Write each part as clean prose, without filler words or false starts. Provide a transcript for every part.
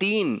3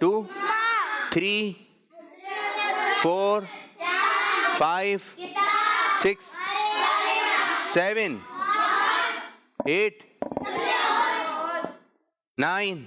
2 3 4 5 6 7 8 9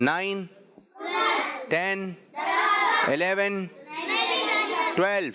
9 10 11 12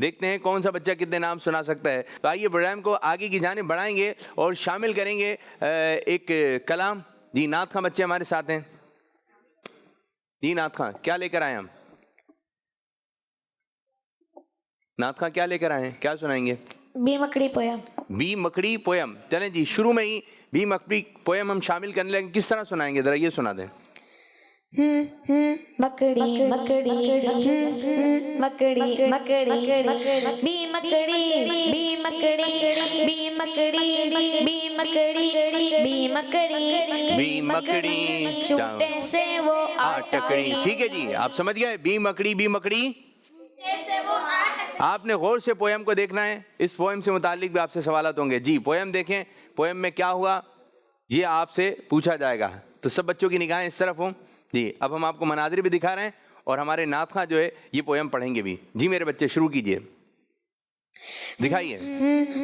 دیکھتے ہیں کون سا بچہ کتنے نام سنا سکتا ہے. تو آئیے پروگرام کو آگے کی جانب بڑھائیں گے اور شامل کریں گے ایک کلام. جی نعت خواں بچے ہمارے ساتھ ہیں. جی نعت خواں کیا لے کر آئے ہم؟ نعت خواں کیا لے کر آئے ہیں؟ کیا سنائیں گے؟ بی مکڑی پویم. بی مکڑی پویم. چلیں جی شروع میں ہی بی مکڑی پویم ہم شامل کرنے لگیں. کس طرح سنائیں گے ذرا یہ سنا دیں. مکڑی مکڑی مکڑی مکڑی بی مکڑی بی مکڑی بی مکڑی بی مکڑی بی مکڑی بی مکڑی چوٹے سے وہ ٹکڑی. ٹھیک ہے جی آپ سمجھ گئے. بی مکڑی بی مکڑی. آپ نے غور سے پویم کو دیکھنا ہے. اس پویم سے متعلق بھی آپ سے سوالات ہوں گے. جی پویم دیکھیں. پویم میں کیا ہوا یہ آپ سے پوچھا جائے گا. تو سب بچوں کی نگاہیں اس طرف ہوں. جی اب ہم آپ کو مناظر بھی دکھا رہے ہیں اور ہمارے نعت خواں جو ہے یہ پویم پڑھیں گے بھی. جی میرے بچے شروع کیجئے. دکھائیے.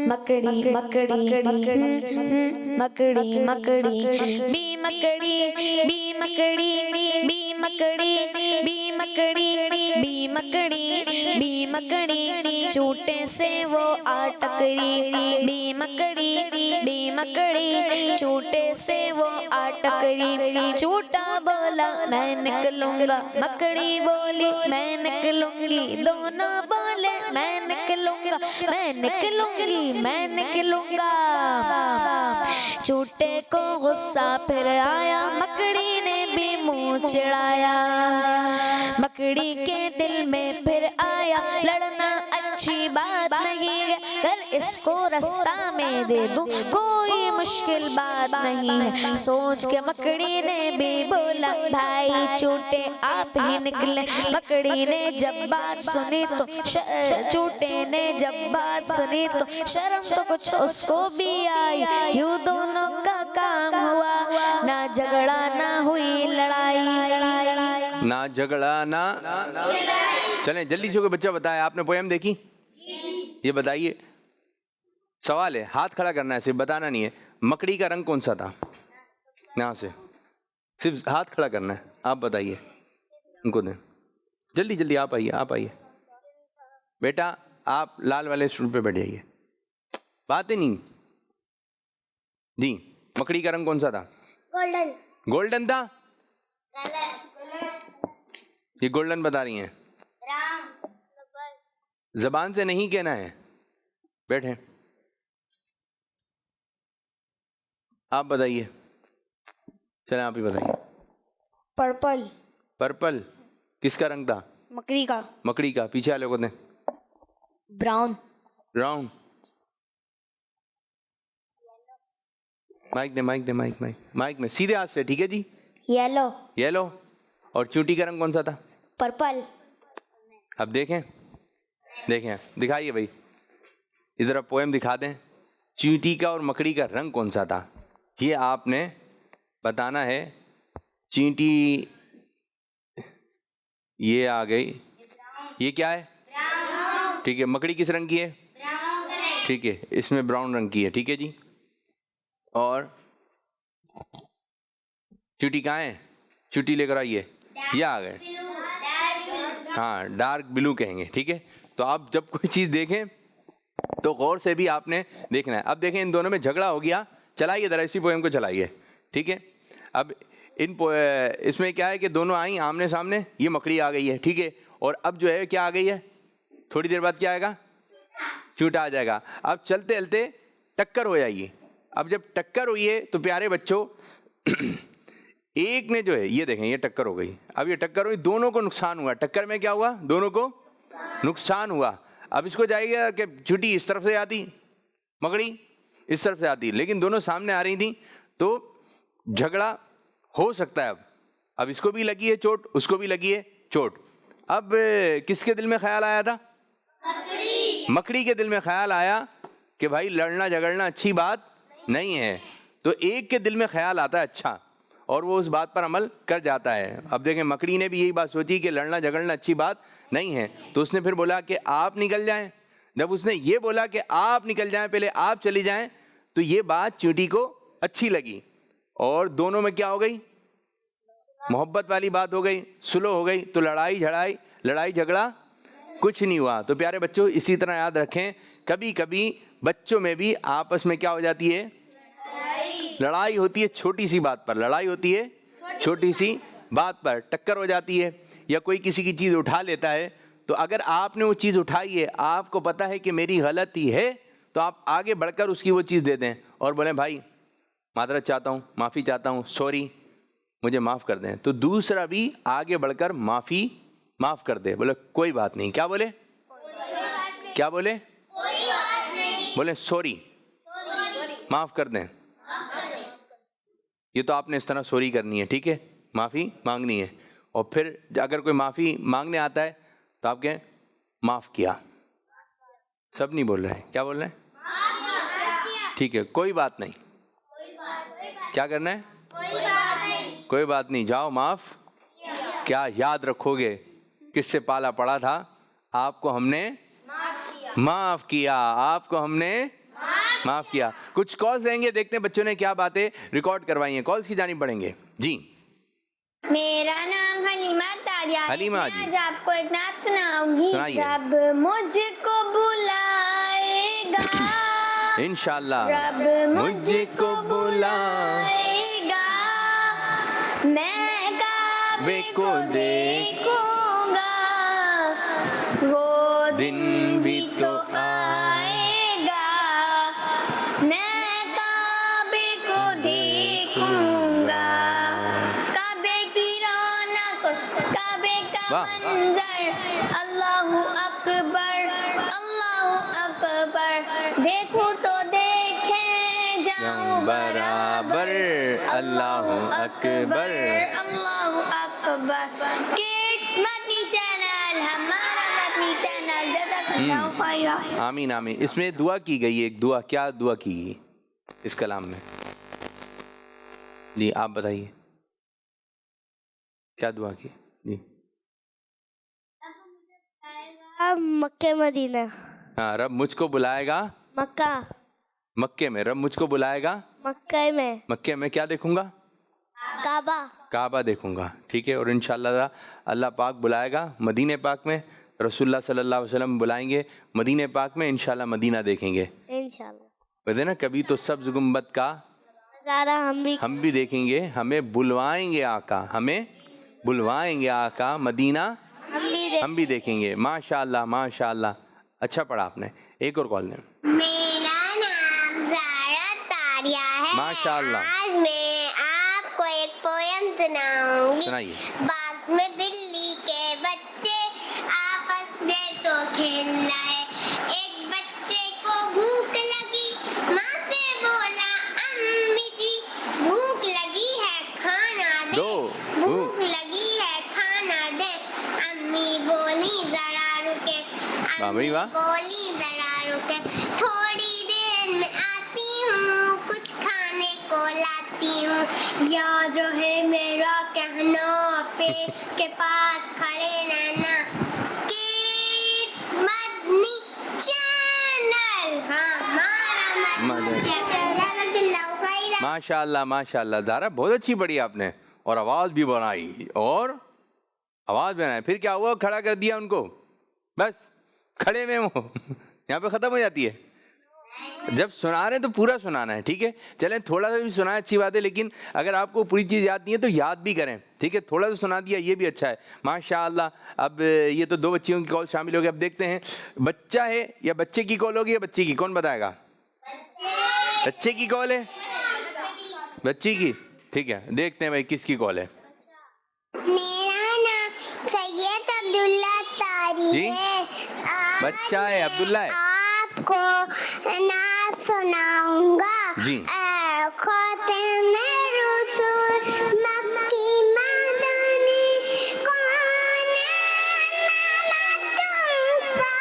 مکڑی مکڑی مکڑی مکڑی بی مکڑی بی مکڑی بی مکڑی بی مکڑی بی مکڑی بی مکڑی چوٹے سے وہ آ ٹکری. بی مکڑی بی مکڑی چوٹے سے وہ آ ٹکری. چوٹا بولا میں نکلوں گا, مکڑی بولی میں نکلوں گی. دونوں بولے میں نکلوں گا, میں نکلوں گی میں نکلوں گا. چوٹے کو غصہ پھر آیا, مکڑی نے بھی منہ چڑھایا. مکڑی کے دل میں پھر آیا لڑنا اچھی بات نہیں ہے, کر اس کو رستہ میں دے دوں کوئی مشکل بات نہیں ہے. سوچ کے مکڑی نے بھی بولا بھائی چوٹے آپ ہی نکلے. مکڑی نے جب بات سنی تو چوٹے نے جب بات سنی تو شرم تو کچھ اس کو بھی آئی. یوں دونوں کا کام ہوا, نہ جھگڑا نہ ہوئی لڑائی. نہ جھگڑا نہ. چلیں جلدی سے کوئی بچہ بتائے. آپ نے پویم دیکھی؟ یہ بتائیے. سوال ہے, ہاتھ کھڑا کرنا ہے, صرف بتانا نہیں ہے. مکڑی کا رنگ کون سا تھا؟ یہاں سے صرف ہاتھ کھڑا کرنا ہے. آپ بتائیے ان کو دیں. جلدی جلدی آپ آئیے. آپ آئیے بیٹا, آپ لال والے اسٹول پہ بیٹھ جائیے. بات ہی نہیں. جی مکڑی کا رنگ کون سا تھا؟ گولڈن. گولڈن تھا. یہ گولڈن بتا رہی ہیں. زبان سے نہیں کہنا ہے. بیٹھیں. آپ بتائیے. چلیں آپ ہی بتائیے. پرپل. پرپل کس کا رنگ تھا؟ مکڑی کا. مکڑی کا. پیچھے والے کو دیں. براؤن. براؤن. مائک دیں مائک دیں مائک مائک میں سیدھے ہاتھ سے. ٹھیک ہے جی. یلو. یلو. اور چونٹی کا رنگ کون سا تھا؟ پرپل. اب دیکھیں دیکھیں دکھائیے بھائی ادھر. آپ پویم دکھا دیں. چینٹی کا اور مکڑی کا رنگ کون سا تھا یہ آپ نے بتانا ہے. چینٹی یہ آ گئی, یہ کیا ہے؟ ٹھیک ہے. مکڑی کس رنگ کی ہے؟ ٹھیک ہے, اس میں براؤن رنگ کی ہے. ٹھیک ہے جی. اور چینٹی کہاں ہے؟ چینٹی لے کر آئیے. یہ آ گئے. ہاں ڈارک بلو کہیں گے. ٹھیک ہے. تو آپ جب کوئی چیز دیکھیں تو غور سے بھی آپ نے دیکھنا ہے. اب دیکھیں ان دونوں میں جھگڑا ہو گیا. چلائیے ذرا اسی پویم کو چلائیے. ٹھیک ہے. اب اس میں کیا ہے کہ دونوں آئیں آمنے سامنے. یہ مکڑی آ گئی ہے. ٹھیک ہے. اور اب جو ہے کیا آ گئی ہے؟ تھوڑی دیر بعد کیا آئے گا؟ چونٹا آ جائے گا. اب چلتے چلتے ٹکر ہو جائے گی. اب جب ٹکر ہوئی ہے تو پیارے بچوں ایک نے جو ہے یہ دیکھیں یہ ٹکر ہو گئی. اب یہ ٹکر ہوئی, دونوں کو نقصان ہوا. ٹکر میں کیا ہوا؟ دونوں کو نقصان ہوا. اب اس کو جائے گا کہ چونٹی اس طرف سے آتی, مکڑی اس طرف سے آتی, لیکن دونوں سامنے آ رہی تھیں تو جھگڑا ہو سکتا ہے. اب اس کو بھی لگی ہے چوٹ, اس کو بھی لگی ہے چوٹ. اب کس کے دل میں خیال آیا تھا؟ مکڑی کے دل میں خیال آیا کہ بھائی لڑنا جھگڑنا اچھی بات نہیں ہے. تو ایک کے دل میں خیال آتا ہے اچھا, اور وہ اس بات پر عمل کر جاتا ہے. اب دیکھیں مکڑی نے بھی یہی بات سوچی کہ لڑنا جھگڑنا اچھی بات نہیں ہے, تو اس نے پھر بولا کہ آپ نکل جائیں. جب اس نے یہ بولا کہ آپ نکل جائیں, پہلے آپ چلی جائیں, تو یہ بات چینٹی کو اچھی لگی اور دونوں میں کیا ہو گئی؟ محبت والی بات ہو گئی, سلو ہو گئی. تو لڑائی جھگڑا کچھ نہیں ہوا. تو پیارے بچوں اسی طرح یاد رکھیں کبھی کبھی بچوں میں بھی آپس میں کیا ہو جاتی ہے؟ لڑائی ہوتی ہے چھوٹی سی بات پر. لڑائی ہوتی ہے چھوٹی سی بات پر, ٹکر ہو جاتی ہے, یا کوئی کسی کی چیز اٹھا لیتا ہے. تو اگر آپ نے وہ چیز اٹھائی ہے, آپ کو پتا ہے کہ میری غلطی ہے, تو آپ آگے بڑھ کر اس کی وہ چیز دے دیں اور بولیں بھائی معذرت چاہتا ہوں, معافی چاہتا ہوں, سوری, مجھے معاف کر دیں. تو دوسرا بھی آگے بڑھ کر معاف کر دے, بولے کوئی بات نہیں. کیا بولے؟ کیا بولے؟ بولے سوری, معاف کر دیں. یہ تو آپ نے اس طرح سوری کرنی ہے, ٹھیک ہے, معافی مانگنی ہے. اور پھر اگر کوئی معافی مانگنے آتا ہے تو آپ کہیں معاف کیا. سب نہیں بول رہے, کیا بول رہے ہیں؟ ٹھیک ہے, کوئی بات نہیں. کیا کرنا ہے؟ کوئی بات نہیں, جاؤ معاف کیا. یاد رکھو گے کس سے پالا پڑا تھا؟ آپ کو ہم نے معاف کیا, آپ کو ہم نے معاف کیا. کچھ کالز دیں گے, دیکھتے ہیں بچوں نے کیا باتیں ریکارڈ کروائی ہیں. کالز کی جانب بڑھیں گے. جی میرا نام حلیمہ تاریہ ہے. حلیمہ میں جی. آج آپ کو ایک نعت سناؤں گی. سنائیے. رب مجھ کو بلائے گا, انشاءاللہ رب مجھ کو بلائے گا, میں کعبے کو دیکھوں گا, وہ دن بھی تو آئے گا, میں کعبے کو دیکھوں گا, کعبے کی رونق, کعبے کا منظر, اللہ اکبر, اللہ اکبر, دیکھوں تو دیکھیں جاؤں برابر, اللہ اکبر. اللہ اکبر. کڈس مدنی چینل, ہمارا مدنی چینل. جزاک اللہ خیرا. آمین آمین. اس میں دعا کی گئی, ایک دعا, کیا دعا کی گئی اس کلام میں؟ جی آپ بتائیے کیا دعا کی؟ جی مکہ مدینہ. ہاں, رب مجھ کو بلائے گا مکہ, مکے میں. رب مجھ کو بلائے گا مکہ میں. مکے میں. کیا دیکھوں گا؟ کعبہ. کعبہ دیکھوں گا, ٹھیک ہے. اور انشاءاللہ اللہ پاک بلائے گا مدینہ پاک میں, رسول اللہ صلی اللہ علیہ وسلم بلائیں گے مدینہ پاک میں, انشاءاللہ مدینہ دیکھیں گے انشاءاللہ. ویسے نا کبھی تو سبز گنبد کا نظارہ ہم بھی دیکھیں گے. ہمیں بلوائیں گے آقا, ہمیں بلوائیں گے آقا, مدینہ ہم بھی دیکھیں گے. ماشاءاللہ ماشاءاللہ, اچھا پڑھا آپ نے. ایک اور کال دیں. میرا نام زارا تاریہ ہے. ماشاءاللہ. آج میں آپ کو ایک پویم سناؤں گی. سنائیے. باغ میں بلی کے بچے آپس میں تو کھیل رہے, ایک بچے کو بھوک لگی, ماں سے بولا امی جی بھوک لگی ہے کھانا دے, بھوک لگی ہے کھانا دے. امی بولی ذرا رکے, امی بولی ذرا رکے, تھوڑی دیر میں آتی ہوں, کچھ کھانے کو لاتی ہوں. یاد رہے میرا کہنا, پیٹ کے پاس کھڑے رہنا. کڈس مدنی چینل, ہمارا مدنی چینل. جزاک اللہ خیرا. ماشاءاللہ ماشاءاللہ. زارا بہت اچھی پڑھی آپ نے, اور آواز بھی بنائی, اور آواز بنائی. پھر کیا ہوا؟ کھڑا کر دیا ان کو, بس کھڑے میں وہ یہاں پہ ختم ہو جاتی ہے. جب سنا رہے ہیں تو پورا سنانا ہے, ٹھیک ہے. چلیں تھوڑا سا بھی سنایا اچھی بات ہے, لیکن اگر آپ کو پوری چیز یاد نہیں ہے تو یاد بھی کریں, ٹھیک ہے. تھوڑا سا سنا دیا یہ بھی اچھا ہے. ماشاءاللہ. اب یہ تو 2 بچیوں کی کال شامل ہو گئی. اب دیکھتے ہیں بچہ ہے یا بچے کی کال ہوگی یا بچی کی, کون بتائے گا؟ بچے کی کال ہے, بچی کی, ٹھیک ہے. دیکھتے ہیں بھائی کس کی کال ہے. میرا نام سید عبداللہ تاری ہے. بچہ ہے, عبداللہ ہے. آپ کو نعت سناؤں گا. جی. خاتم رسول مکی مدنی, کون تم سا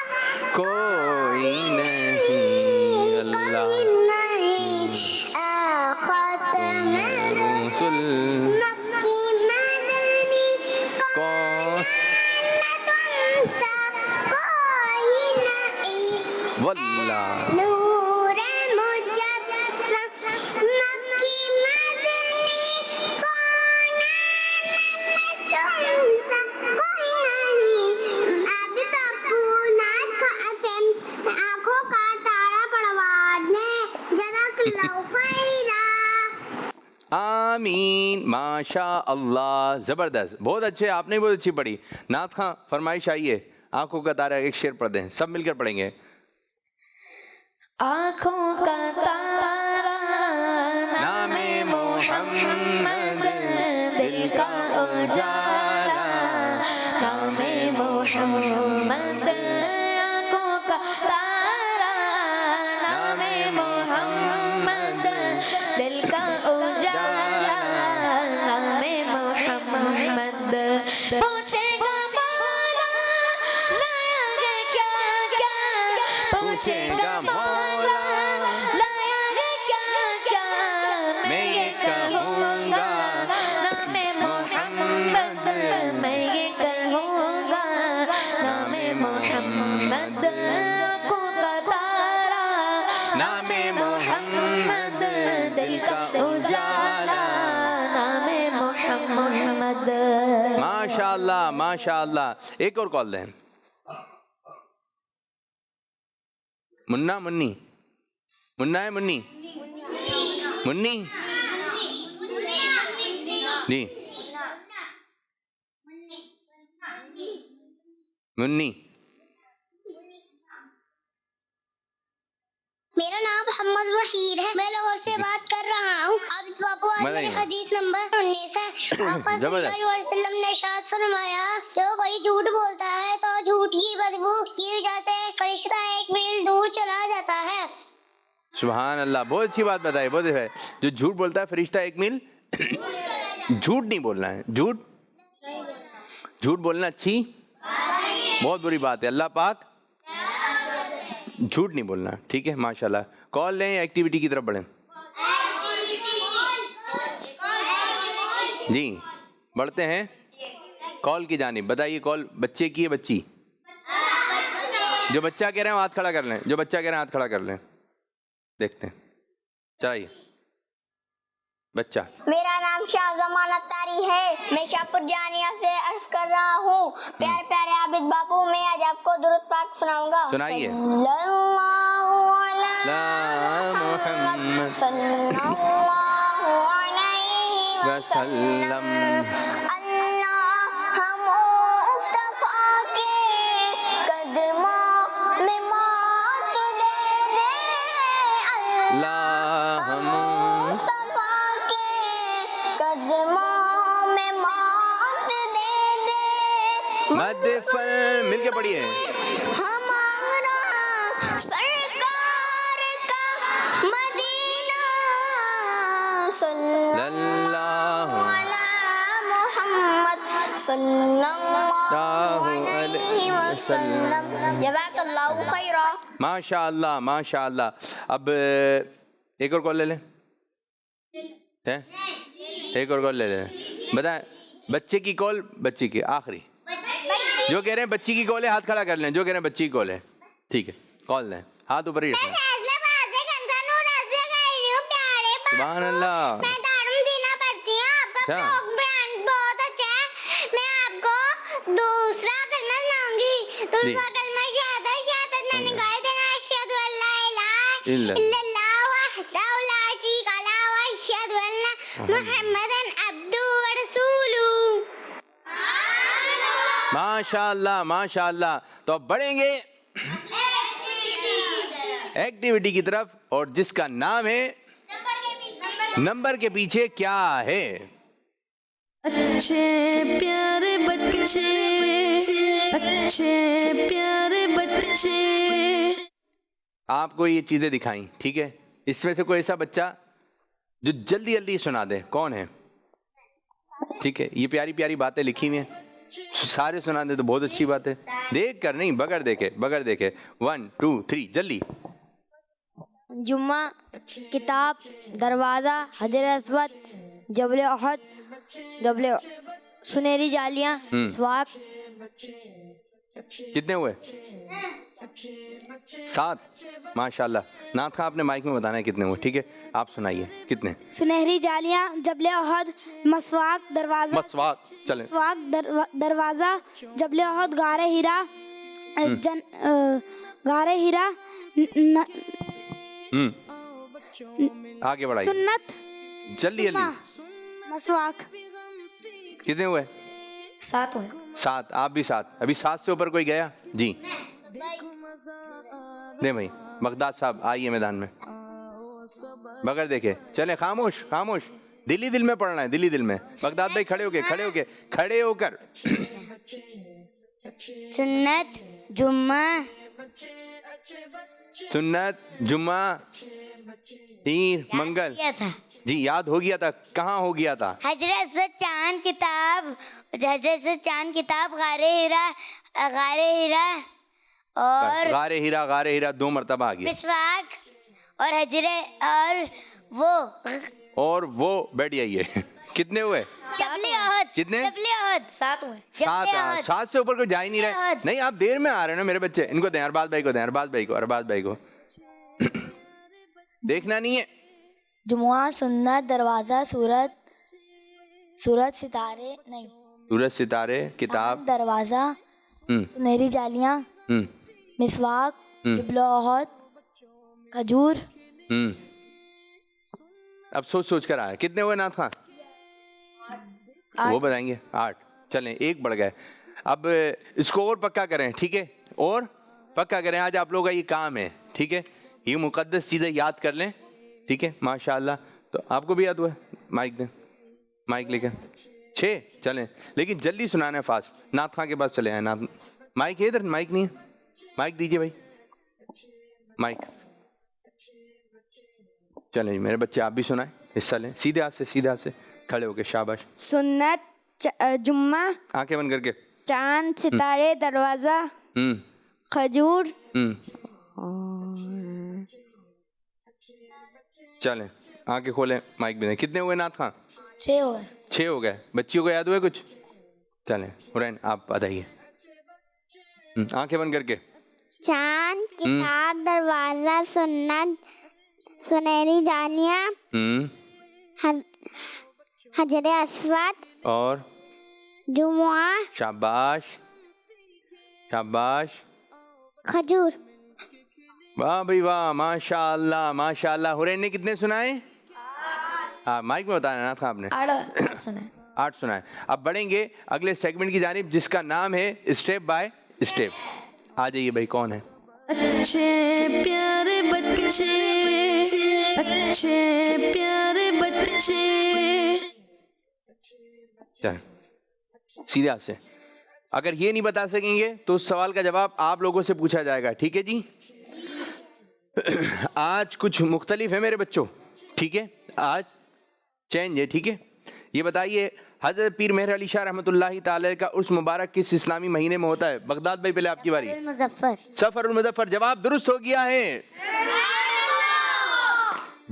کوئی نہیں اللہ نہیں. خاتم رسول مکی مدنی, کون تم سا کوئی نہیں. واللہ نور مجسم مکی مدنی, کون تم سا کوئی نہیں. اب تو آمین. ماشاء اللہ, زبردست, بہت اچھے, آپ نے بہت اچھی پڑھی. نعت خاں فرمائش آئیے, آنکھوں کا تارا ایک شعر پڑھ دیں, سب مل کر پڑھیں گے. آنکھوں کا تارا نام محمد, دل کا اجالا نام محمد, آنکھوں کا تارا نام محمد, دل کا اجالا نام محمد. پوچھے گا مولا لایا گے کیا کیا, پوچھے گا مولا لایا گے کیا کیا, میں یہ کہوں گا نام محمد, میں یہ کہوں گا نام محمد. آنکھوں کا تارا نام محمد, دل کا اجالا نام محمد. ماشاء اللہ ماشاء اللہ. ایک اور کال دیں. منا منی, منا ہے منی, منی جی, منی. میرا نام محمد وحید ہے, میں لاہور سے بات کر رہا ہوں. عابد باپو, آج میری حدیث نمبر 19 ہے. آقا صلی اللہ علیہ وسلم نے ارشاد فرمایا, جو کوئی جھوٹ بولتا ہے تو جھوٹ کی بدبو کی وجہ سے فرشتہ 1 میل دور چلا جاتا ہے. سبحان اللہ, بہت اچھی بات بتائی, بہت ہے. جو جھوٹ بولتا ہے فرشتہ 1 میل, جھوٹ نہیں بولنا ہے, جھوٹ بولنا اچھی بہت بری بات ہے. اللہ پاک جھوٹ نہیں بولنا, ٹھیک ہے, ماشاءاللہ. کال لیں, ایکٹیویٹی کی طرف بڑھیں. جی بڑھتے ہیں کال کی جانب. بتائیے کال بچے کی ہے بچی؟ جو بچہ کہہ رہے ہیں ہاتھ کھڑا کر لیں, جو بچہ کہہ رہے ہیں ہاتھ کھڑا کر لیں. دیکھتے ہیں, چلائیے بچہ. میرا نام شاہ زمان اتاری ہے, میں شاہپور جانیہ سے عرض کر رہا ہوں. پیارے پیارے عابد باپو, میں آج آپ کو درود پاک سناؤں گا. سنائیے. صلی اللہ علیہ محمد صلی اللہ علیہ وسلم. اللہ مصطفیٰ کے قدموں میں موت دے دے, اللہ مصطفیٰ کے قدموں میں موت دے دے. مد فل مل کے پڑھیے. ہم مانگ رہا سرکار کا مدینہ, صلی اللہ علی محمد صلی اللہ علیہ وسلم. جزاک اللہ خیرا. ماشاء اللہ ماشاء اللہ. اب ایک اور کال لے لیں, ایک اور کال لے لیں. بتائیں بچے کی کال, بچی کی آخری. جو کہہ رہے ہیں بچی کی کال ہے ہاتھ کھڑا کر لیں, جو کہہ رہے ہیں بچی کی کال ہے, ٹھیک ہے, کال دیں, ہاتھ اوپر ہی رکھیں. سبحان اللہ. میں دارم دینا پڑتی ہوں, آپ کا برانڈ بہت اچھا ہے. میں آپ کو دوسرا کلمہ سناؤں گی. دوسرا کلمہ شہادت میں نگاہ دینا, اشہد ان لا الہ الا اللہ وحدہ لا شریک لہ واشہد ان محمدن عبدہ ورسولہ. ماشاء اللہ ماشاء اللہ. تو اب بڑھیں گے ایکٹیویٹی کی طرف, اور جس کا نام ہے نمبر کے پیچھے کیا ہے. اچھے پیارے بچے, اچھے پیارے بچے. آپ کو یہ چیزیں دکھائیں, ٹھیک ہے, اس میں سے کوئی ایسا بچہ جو جلدی جلدی سنا دے, کون ہے؟ ٹھیک ہے, یہ پیاری پیاری باتیں لکھی ہوئی ہیں, سارے سنا دے تو بہت اچھی بات ہے. دیکھ کر نہیں, بغیر دیکھے, بغیر دیکھے. 1 2 3 جلدی. جمعہ, کتاب, دروازہ, حجر اسود, جبل احد, جبل سنہری جالیاں, سواک. کتنے ہوئے؟ 7. ماشاءاللہ. نعت خواہ آپ نے مائک میں بتانا ہے کتنے ہوئے, ٹھیک ہے, آپ سنائیے کتنے. سنہری جالیاں, جبل احد, مسواک, دروازہ, مسواک, چلیں. مسواک, دروازہ, جبل احد, غار ہیرا, غار ہیرا, آگے بڑھائیے. سنت, جلدی جلدی. مسواک. کتنے ہوئے؟ 7 ہوئے. 7. آپ بھی 7. ابھی 7 سے اوپر کوئی گیا؟ جی نہیں بھائی. بغداد صاحب آئیے میدان میں بغیر دیکھے. چلیں خاموش خاموش. دلی دل میں پڑھنا ہے, دلی دل میں. بغداد بھائی کھڑے ہو کے کھڑے ہو کر. سنت جمعہ سنت جمعہ پیر منگل. کیا تھا جی یاد ہو گیا تھا. کہاں ہو گیا تھا؟ حضرت اسود چاند کتاب غار ہیرا اور غار ہیرا 2 مرتبہ آ گیا. مسواک اور حجرے اور وہ بیٹھ جائیے. کتنے ہوئے؟ شبلی احد. کتنے؟ شبلی احد 7 ہوئے. 7 سے اوپر کوئی جا ہی نہیں رہے. نہیں آپ دیر میں آ رہے ہیں نا میرے بچے. ان کو دیں, ارباز بھائی کو دیکھنا نہیں ہے. جمعہ, سنت, دروازہ, سورج, ستارے نہیں, سورج ستارے, کتاب, دروازہ, سنہری جالیاں, مسواک, جبل احد, کھجور. اب سوچ کر آ رہے. کتنے ہوئے نعت خان؟ وہ بتائیں گے. 8. چلیں 1 بڑھ گئے. اب اس کو اور پکا کریں, ٹھیک ہے, اور پکا کریں. آج آپ لوگوں کا یہ کام ہے, ٹھیک ہے. یہ مقدس چیزیں یاد کر لیں, ٹھیک ہے. ماشاء اللہ. تو آپ کو بھی یاد ہوا ہے؟ مائک دیں, مائک لے کے 6. چلیں لیکن جلدی سنانا ہے, فاسٹ. نعت خان کے پاس چلے آئے. مائک ہے ادھر؟ مائک نہیں ہے, مائک دیجیے بھائی, مائک. چلیں میرے بچے آپ بھی سنائیں, حصہ لیں. سیدھے ہاتھ سے کھڑے ہو کے. شاباش. سنت جمعہ, آنکھیں بند کر کے. چاند, ستارے, دروازہ, کھجور. چلیں آنکھیں کھولیں, مائک بھی دیں. کتنے ہوئے نعت خان؟ 6 ہوئے. 6 ہو گئے. بچیوں کو یاد ہوئے کچھ؟ چلیں حرین آپ بتائیے. آنکھیں بند کر کے. چاند, کتاب, دروازہ, سنت, سنہری جالیاں, حجر اسود اور جمعہ, شاباش, کھجور. واہ بھائی واہ, ماشاء اللہ. حرین نے کتنے سنائے؟ ہاں مائک میں بتانا نعت خان آپ نے. 8 سنے. 8 سنائے. اب بڑھیں گے اگلے سیگمنٹ کی جانب جس کا نام ہے اسٹیپ بائی اسٹیپ. آ جائیے بھائی, کون ہے؟ اچھے پیارے بچے. چل سیدھے ہاتھ سے. اگر یہ نہیں بتا سکیں گے تو اس سوال کا جواب آپ لوگوں سے پوچھا جائے گا, ٹھیک ہے جی. آج کچھ مختلف ہے میرے بچوں, ٹھیک ہے. آج چینج ہے, ٹھیک ہے. یہ بتائیے حضرت پیر مہر علی شاہ رحمۃ اللہ تعالی کا عرس مبارک کس اسلامی مہینے میں ہوتا ہے؟ بغداد بھائی پہلے آپ کی باری. سفر المظفر. جواب درست ہو گیا ہے.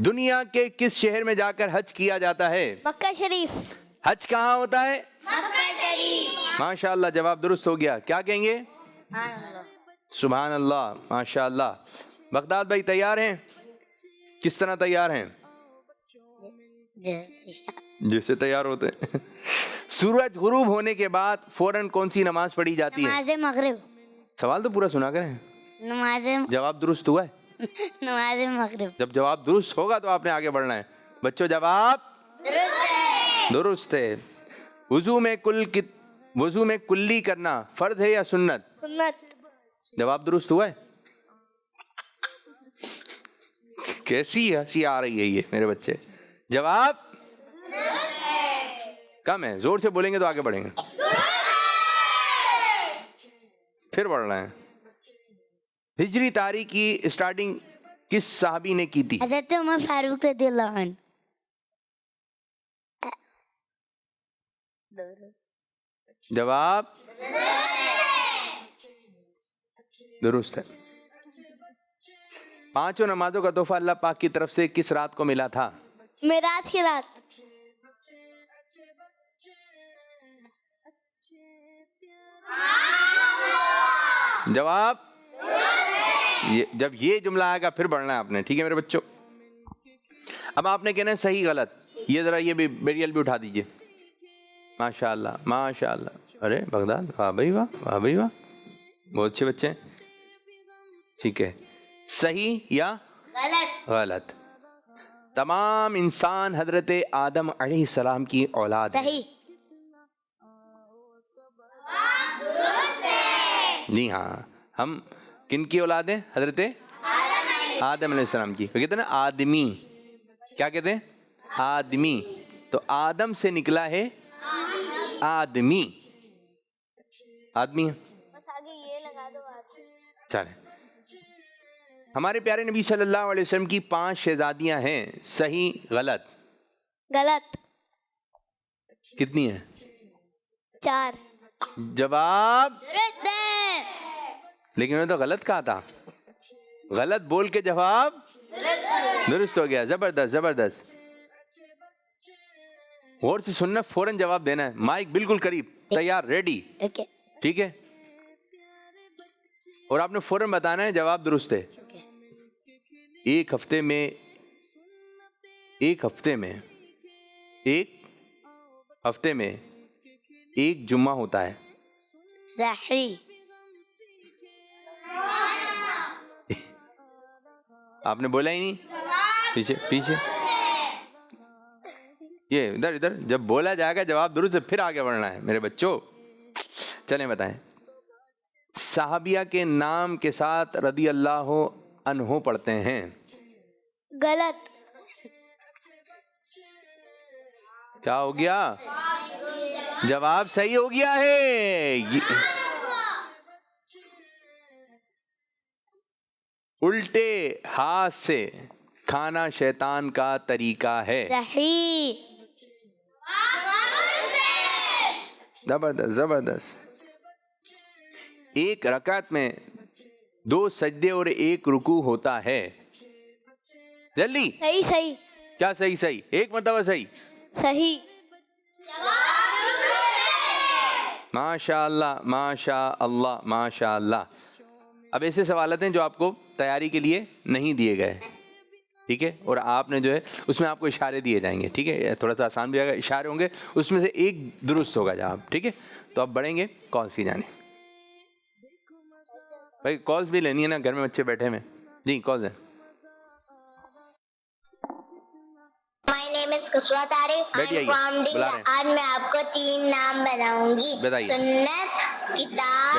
دنیا کے کس شہر میں جا کر حج کیا جاتا ہے؟ مکہ شریف. حج کہاں ہوتا ہے؟ مکہ شریف. ماشاء اللہ, جواب درست ہو گیا. کیا کہیں گے؟ سبحان اللہ, ماشاء اللہ. بغداد بھائی تیار ہیں؟ کس طرح تیار ہیں؟ جیسے تیار ہوتے ہیں. سورج غروب ہونے کے بعد فوراً کون سی نماز پڑھی جاتی ہے؟ نماز مغرب. سوال تو پورا سنا کریں. جواب درست ہوا ہے. نماز مغرب. جب جواب درست ہوگا تو آپ نے آگے بڑھنا ہے. بچوں جواب درست ہے. وضو میں کلی کرنا فرض ہے یا سنت؟ سنت. جواب درست ہوا ہے. کیسی ہنسی آ رہی ہے یہ میرے بچے. جواب کم ہے, زور سے بولیں گے تو آگے بڑھیں گے. پھر بڑھنا ہے. ہجری تاریخ کی اسٹارٹنگ کس صحابی نے کی تھی؟ حضرت عمر فاروق رضی اللہ عنہ. جواب درست ہے. 5 نمازوں کا تحفہ اللہ پاک کی طرف سے کس رات کو ملا تھا؟ معراج کی رات. جواب جب یہ جملہ آئے گا پھر بڑھنا ہے آپ نے, ٹھیک ہے میرے بچوں. اب آپ نے کہنا ہے صحیح غلط. یہ ذرا یہ بھی بیریل بھی اٹھا دیجئے. ماشاء اللہ ماشاء اللہ. ارے بغداد, واہ بھائی واہ, واہ بھائی واہ, بہت اچھے بچے ہیں. ٹھیک ہے, صحیح یا غلط؟ تمام انسان حضرت آدم علیہ السلام کی اولاد ہیں. صحیح. جی ہاں, ہم کن کی اولاد ہیں؟ حضرت آدم علیہ السلام کی. وہ کہتے ہیں نا آدمی, کیا کہتے ہیں؟ آدمی. تو آدم سے نکلا ہے آدمی, آدمی ہے. چلیں, ہمارے پیارے نبی صلی اللہ علیہ وسلم کی 5 شہزادیاں ہیں, صحیح غلط؟ غلط. کتنی ہیں؟ 4. جواب درست ہے. لیکن انہوں نے تو غلط کہا تھا. غلط بول کے جواب درست ہو گیا. زبردست زبردست. غور سے سننا, فوراً جواب دینا ہے. مائک بالکل قریب, تیار, ریڈی, اوکے. ٹھیک ہے؟ اور آپ نے فوراً بتانا ہے جواب درست ہے. ایک ہفتے میں ایک جمعہ ہوتا ہے. صحیح. آپ نے بولا ہی نہیں. پیچھے پیچھے, یہ ادھر ادھر. جب بولا جائے گا جواب درست ہے, پھر آگے بڑھنا ہے میرے بچوں. چلیں بتائیں, صحابیہ کے نام کے ساتھ رضی اللہ عنہ پڑھتے ہیں. غلط. کیا ہو گیا؟ جواب صحیح ہو گیا ہے. الٹے ہاتھ سے کھانا شیطان کا طریقہ ہے. صحیح. زبردست زبردست. ایک رکعت میں 2 سجدے اور 1 رکوع ہوتا ہے. جلدی. صحیح. صحیح. کیا صحیح؟ صحیح, ایک مرتبہ صحیح. صحیح. ماشاء اللہ ماشاء اللہ ماشاء اللہ. اب ایسے سوالات ہیں جو آپ کو تیاری کے لیے نہیں دیے گئے, ٹھیک ہے؟ اور آپ نے جو ہے اس میں آپ کو اشارے دیے جائیں گے, ٹھیک ہے؟ تھوڑا سا آسان بھی آئے گا, اشارے ہوں گے, اس میں سے ایک درست ہوگا جواب, ٹھیک ہے؟ تو آپ بڑھیں گے کالس کی جانب. بھائی کالس بھی لینی ہے نا, گھر میں بچے بیٹھے ہوئے. جی کالس ہیں. My name is Kuswa Tariq. بیٹھ جائیے, I'm from بلا Dilla. رہے ہیں. آج میں آپ کو 3 نام بتاؤں گی. بتائیے. سنت, کتاب,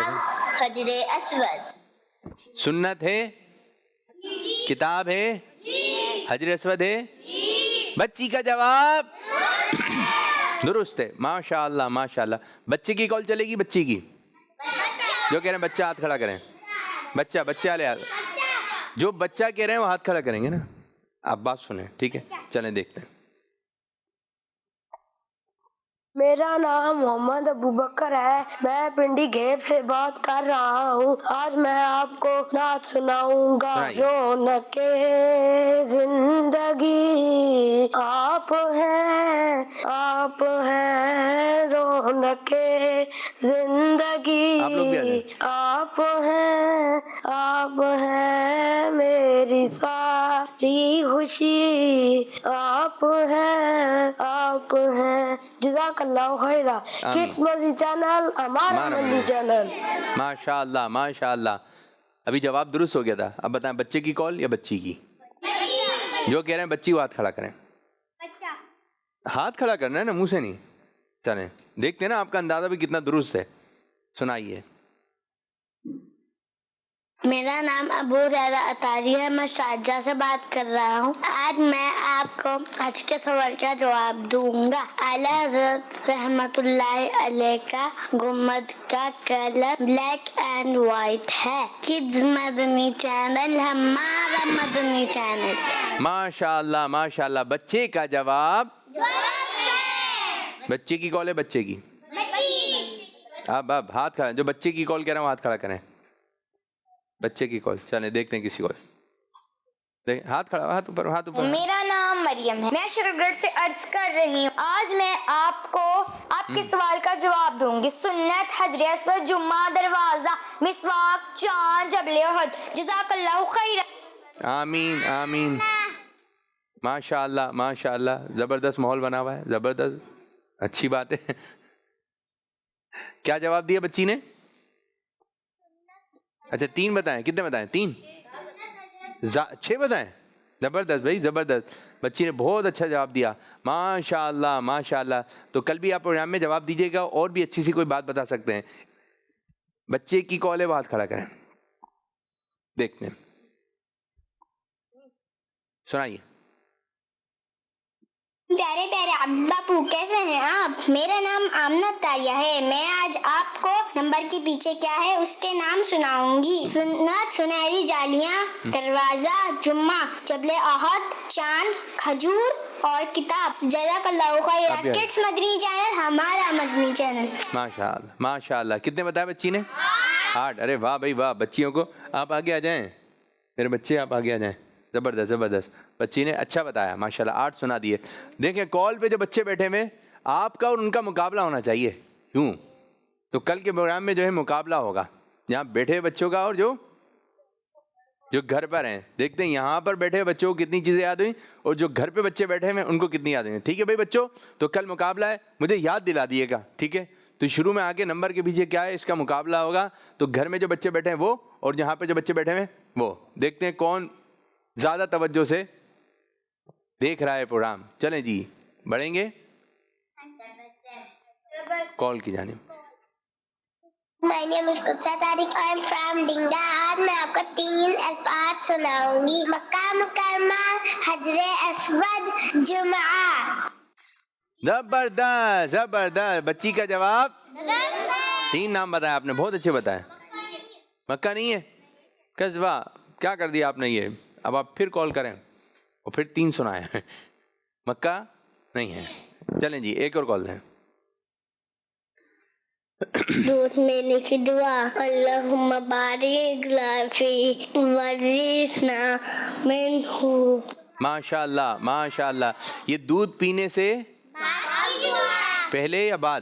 حجر اسود. سنت ہے, کتاب ہے, حجر اسود ہے. بچی کا جواب درست ہے. ماشاء اللہ ماشاء اللہ. بچے کی کال چلے گی, بچی کی. جو کہہ رہے ہیں بچہ ہاتھ کھڑا کریں. بچہ والے ہاتھ, جو بچہ کہہ رہے ہیں وہ ہاتھ کھڑا کریں گے نا. آپ بات سنیں, ٹھیک ہے؟ چلیں دیکھتے ہیں. میرا نام محمد ابوبکر ہے. میں پنڈی گھیب سے بات کر رہا ہوں. آج میں آپ کو نعت سناؤں گا. رونق زندگی آپ ہیں, آپ ہیں. رونق زندگی آپ ہیں, آپ ہیں. میری ساری خوشی آپ ہیں, آپ ہیں. جزاک اللہ خیرہ. کڈس مزی چینل ہمارا منڈی چینل. ماشاء اللہ ماشاء اللہ. ابھی جواب درست ہو گیا تھا. اب بتائیں بچے کی کال یا بچی کی؟ جو کہہ رہے ہیں بچی وہ ہاتھ کھڑا کریں. ہاتھ کھڑا کرنا ہے نا, منہ سے نہیں. چلیں دیکھتے ہیں نا آپ کا اندازہ بھی کتنا درست ہے. سنائیے. میرا نام ابو ریاض اطاری ہے. میں شارجہ سے بات کر رہا ہوں. آج میں آپ کو آج کے سوال کا جواب دوں گا. اعلیٰ حضرت رحمت اللہ علیہ کا گنبد کا کلر بلیک اینڈ وائٹ ہے. کڈز مدنی چینل ہمارا مدنی چینل. ماشاء اللہ ماشاء اللہ. بچے کا جواب, بچے کی کال ہے, بچے کی. اب ہاتھ کھڑا, جو بچے کی کال کہہ رہے ہیں وہ ہاتھ کھڑا کریں. بچے کی کال. چلیں دیکھتے ہیں کسی کو. ہاتھ کھڑا, ہاتھ اوپر, ہاتھ اوپر. میرا نام مریم ہے. میں شرگڑ سے عرض کر رہی ہوں. آج میں آپ کو آپ کے سوال کا جواب دوں گی. سنت, حجر اسود, جمعہ, دروازہ, مسواک, چاند, جبل احد. جزاک اللہ خیر. آمین آمین. ماشاء اللہ ماشاء اللہ. زبردست ماحول بنا ہوا ہے, زبردست, اچھی بات ہے. کیا جواب دیا بچی نے؟ اچھا 3 بتائیں. کتنے بتائیں؟ 3 6 بتائیں. زبردست بھائی زبردست. بچی نے بہت اچھا جواب دیا, ماشاء اللہ ماشاء اللہ. تو کل بھی آپ پروگرام میں جواب دیجیے گا اور بھی اچھی سی کوئی بات بتا سکتے ہیں. بچے کی کال ہے, وہ ہاتھ کھڑا کریں, دیکھتے ہیں, سنائیے. پیارے پیارے ابا کیسے ہیں آپ؟ میرا نام آمنہ طاریہ ہے. میں آج آپ کو نمبر کے پیچھے کیا ہے اس کے نام سناؤں گی. سنت, سنہری جالیاں, دروازہ, جمعہ, جبل احد, چاند, کھجور اور کتاب. جزاک اللہ خیر. کڈس مدنی چینل ہمارا مدنی چینل. ماشاء اللہ ماشاء اللہ. کتنے بتایا بچی نے؟ 8. ارے واہ بھائی واہ. بچیوں کو آپ آگے آ جائیں, میرے بچے آپ آگے آ جائیں. زبردست زبردست. بچی نے اچھا بتایا ماشاء اللہ, 8 سنا دیے. دیکھیں کال پہ جو بچے بیٹھے ہوئے, آپ کا اور ان کا مقابلہ ہونا چاہیے. کیوں؟ تو کل کے پروگرام میں جو ہے مقابلہ ہوگا یہاں بیٹھے ہوئے بچوں کا اور جو گھر پر ہیں. دیکھتے ہیں یہاں پر بیٹھے ہوئے بچوں کو کتنی چیزیں یاد ہوئیں اور جو گھر پہ بچے بیٹھے ہوئے ان کو کتنی یاد ہوئی. ٹھیک ہے بھائی بچوں, تو کل مقابلہ ہے, مجھے یاد دلا دیے گا. ٹھیک ہے, تو شروع میں آگے نمبر کے پیچھے کیا ہے اس کا مقابلہ ہوگا. تو گھر میں جو بچے بیٹھے ہیں وہ, اور یہاں پہ جو بچے بیٹھے ہیں وہ. دیکھتے ہیں کون زیادہ توجہ سے دیکھ رہا ہے پروگرام. چلیں جی بڑھیں گے کال کی جانب. My name is Kutsa Tariq. I am from Dinga. آج میں آپ کو 3 الفاظ سناؤں گی. مکہ مکرمہ, حجر اسود, جمعہ. زبردست زبردست. بچی کا جواب 3 نام بتایا آپ نے, بہت اچھے بتائے. مکہ نہیں ہے, قصبہ. کیا کر دیا آپ نے یہ. اب آپ پھر کال کریں اور پھر 3 سنائیں. مکہ نہیں ہے. چلیں جی ایک اور کال دیں. دودھ میں لکھی دعا, اللہم بارک لنا فی ورزقنا منہ. ماشاء اللہ ماشاء اللہ. یہ دودھ پینے سے پہلے یا بعد؟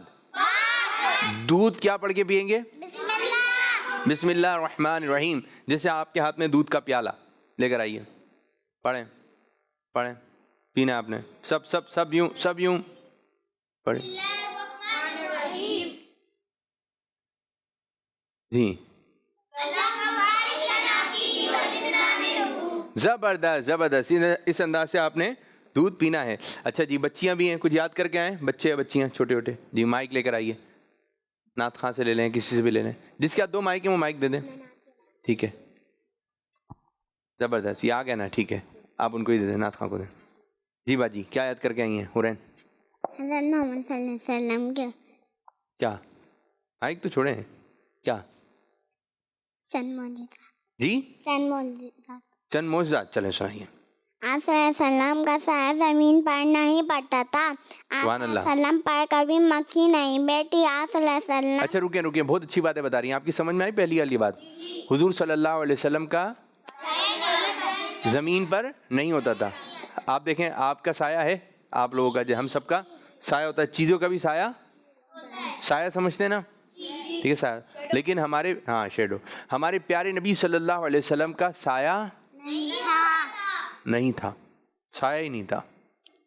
دودھ کیا پڑھ کے پیئیں گے؟ بسم اللہ الرحمن الرحیم. جیسے آپ کے ہاتھ میں دودھ کا پیالہ لے کر آئیے, پڑھیں پڑھیں. پینا آپ نے سب سب سب یوں سب یوں پڑھیں. جی زبردست زبردست. اس انداز سے آپ نے دودھ پینا ہے. اچھا جی بچیاں بھی ہیں, کچھ یاد کر کے آئیں. بچے یا بچیاں چھوٹے چھوٹے, جی مائک لے کر آئیے. نعت خاں سے لے لیں, کسی سے بھی لے لیں. جس کے ہاتھ 2 مائک ہیں وہ مائک دے دیں. ٹھیک ہے زبردست. یہ آ گیا نا, ٹھیک ہے آپ ان کو ہی دے دیں, نعت خاں کو دیں. جی باجی کیا یاد کر کے آئی ہیں حورین؟ حضرت محمد صلی اللہ علیہ وسلم کے کیا مائک تو چھوڑے ہیں, کیا چند معجزات. جی چند معجزات. چند معجزات. چلیں سنائیے. آپ صلی اللہ علیہ وسلم کا سایہ زمین پر نہیں پڑتا تھا. آپ صلی اللہ علیہ وسلم پر کبھی مکھی نہیں بیٹھی. آپ صلی اللہ علیہ وسلم. اچھا رکیں, بہت اچھی باتیں بتا رہی ہیں. آپ کی سمجھ میں آئی پہلی والی بات؟ حضور صلی اللہ علیہ وسلم کا زمین پر نہیں ہوتا تھا. آپ دیکھیں آپ کا سایہ ہے, آپ لوگوں کا جو ہم سب کا سایہ ہوتا ہے. چیزوں کا بھی سایہ, سایہ سمجھتے ہیں نا, ٹھیک ہے سایہ. لیکن ہمارے شیڈو, ہمارے پیارے نبی صلی اللہ علیہ وسلم کا سایہ نہیں تھا, سایہ ہی نہیں تھا,